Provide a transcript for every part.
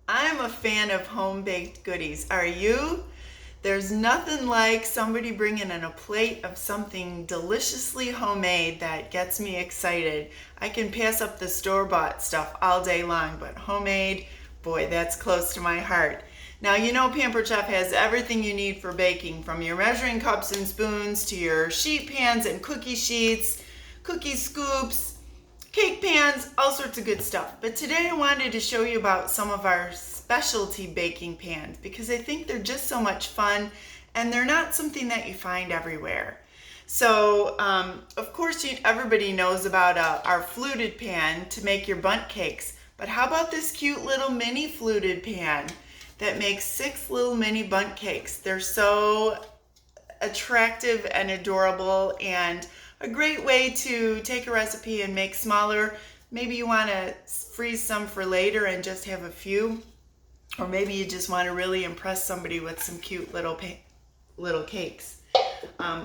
I'm a fan of home-baked goodies. Are you? There's nothing like somebody bringing in a plate of something deliciously homemade that gets me excited. I can pass up the store-bought stuff all day long, but homemade, boy, that's close to my heart. Now, you know Pampered Chef has everything you need for baking, from your measuring cups and spoons to your sheet pans and cookie sheets, cookie scoops, cake pans, all sorts of good stuff. But today I wanted to show you about some of our specialty baking pans because I think they're just so much fun and they're not something that you find everywhere. So, of course, everybody knows about our fluted pan to make your bundt cakes. But how about this cute little mini fluted pan that makes 6 little mini bundt cakes? They're so attractive and adorable, and a great way to take a recipe and make smaller. Maybe you want to freeze some for later and just have a few, or maybe you just want to really impress somebody with some cute little cakes.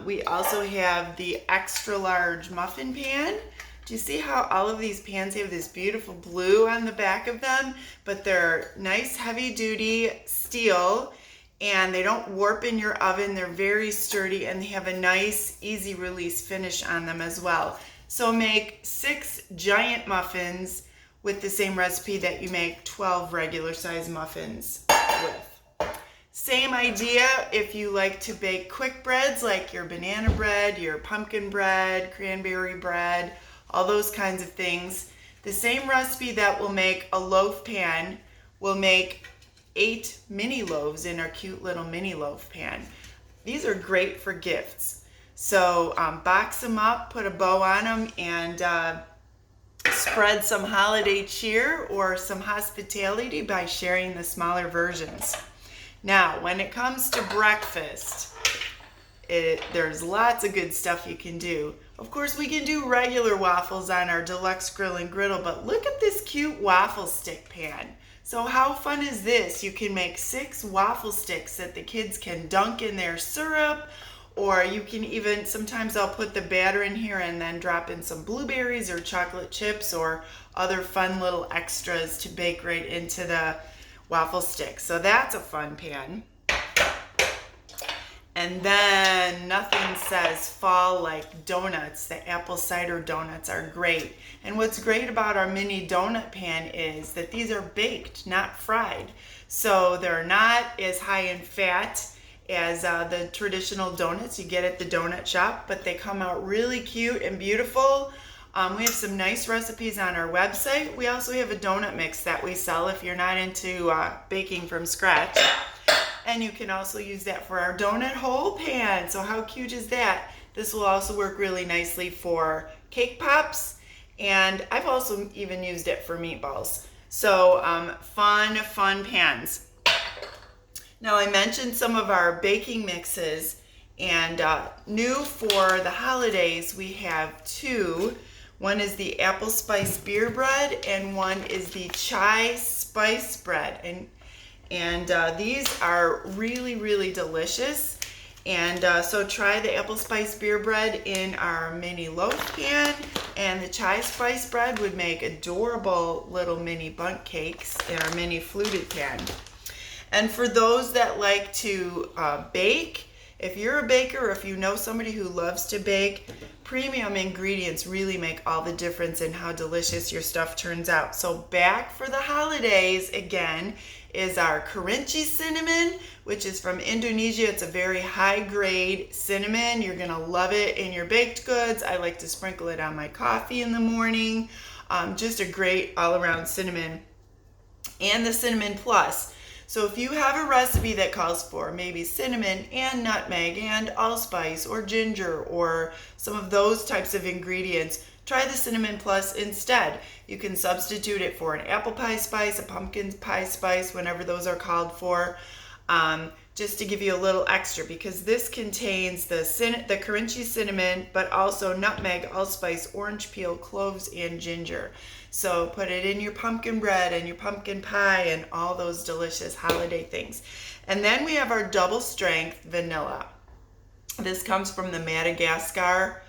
We also have the extra large muffin pan. Do you see how all of these pans have this beautiful blue on the back of them, but they're nice heavy duty steel and they don't warp in your oven. They're very sturdy and they have a nice easy release finish on them as well. So make 6 giant muffins with the same recipe that you make 12 regular size muffins with. Same idea if you like to bake quick breads like your banana bread, your pumpkin bread, cranberry bread, all those kinds of things. The same recipe that will make a loaf pan will make 8 mini loaves in our cute little mini loaf pan. These are great for gifts. So box them up, put a bow on them, and spread some holiday cheer or some hospitality by sharing the smaller versions. Now, when it comes to breakfast, there's lots of good stuff you can do. Of course, we can do regular waffles on our deluxe grill and griddle, but look at this cute waffle stick pan. So how fun is this? You can make 6 waffle sticks that the kids can dunk in their syrup, or you can even, sometimes I'll put the batter in here and then drop in some blueberries or chocolate chips or other fun little extras to bake right into the waffle stick. So that's a fun pan. And then nothing says fall like donuts. The apple cider donuts are great. And what's great about our mini donut pan is that these are baked, not fried. So they're not as high in fat as the traditional donuts you get at the donut shop, but they come out really cute and beautiful. We have some nice recipes on our website. We also have a donut mix that we sell if you're not into baking from scratch. And you can also use that for our donut hole pan. So how cute is that? This will also work really nicely for cake pops. And I've also even used it for meatballs. So fun pans. Now I mentioned some of our baking mixes, and new for the holidays we have 2. One is the apple spice beer bread and one is the chai spice bread. And these are really, really delicious. And so try the apple spice beer bread in our mini loaf pan, and the chai spice bread would make adorable little mini bundt cakes in our mini fluted pan. And for those that like to bake, if you're a baker or if you know somebody who loves to bake, premium ingredients really make all the difference in how delicious your stuff turns out. So back for the holidays again is our kerinci cinnamon, which is from Indonesia. It's a very high grade cinnamon. You're gonna love it in your baked goods. I like to sprinkle it on my coffee in the morning. Just a great all around cinnamon. And the cinnamon plus. So if you have a recipe that calls for maybe cinnamon and nutmeg and allspice or ginger or some of those types of ingredients, try the cinnamon plus instead. You can substitute it for an apple pie spice, a pumpkin pie spice, whenever those are called for, just to give you a little extra, because this contains the kerinci cinnamon, but also nutmeg, allspice, orange peel, cloves, and ginger. So put it in your pumpkin bread and your pumpkin pie and all those delicious holiday things. And then we have our double strength vanilla. This comes from the Madagascar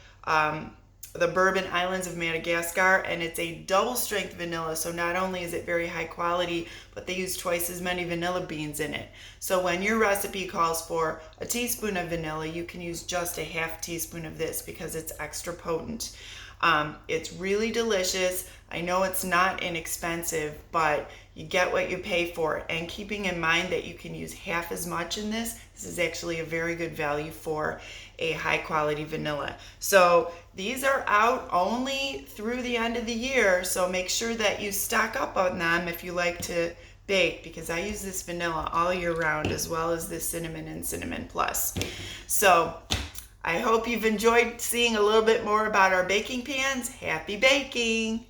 the Bourbon Islands of Madagascar, and it's a double strength vanilla. So not only is it very high quality, but they use twice as many vanilla beans in it. So when your recipe calls for a teaspoon of vanilla, you can use just a half teaspoon of this because it's extra potent. It's really delicious. I know it's not inexpensive, but you get what you pay for. And keeping in mind that you can use half as much in this, this is actually a very good value for a high quality vanilla. So these are out only through the end of the year, so make sure that you stock up on them if you like to bake, because I use this vanilla all year round as well as this cinnamon and cinnamon plus. So I hope you've enjoyed seeing a little bit more about our baking pans. Happy baking!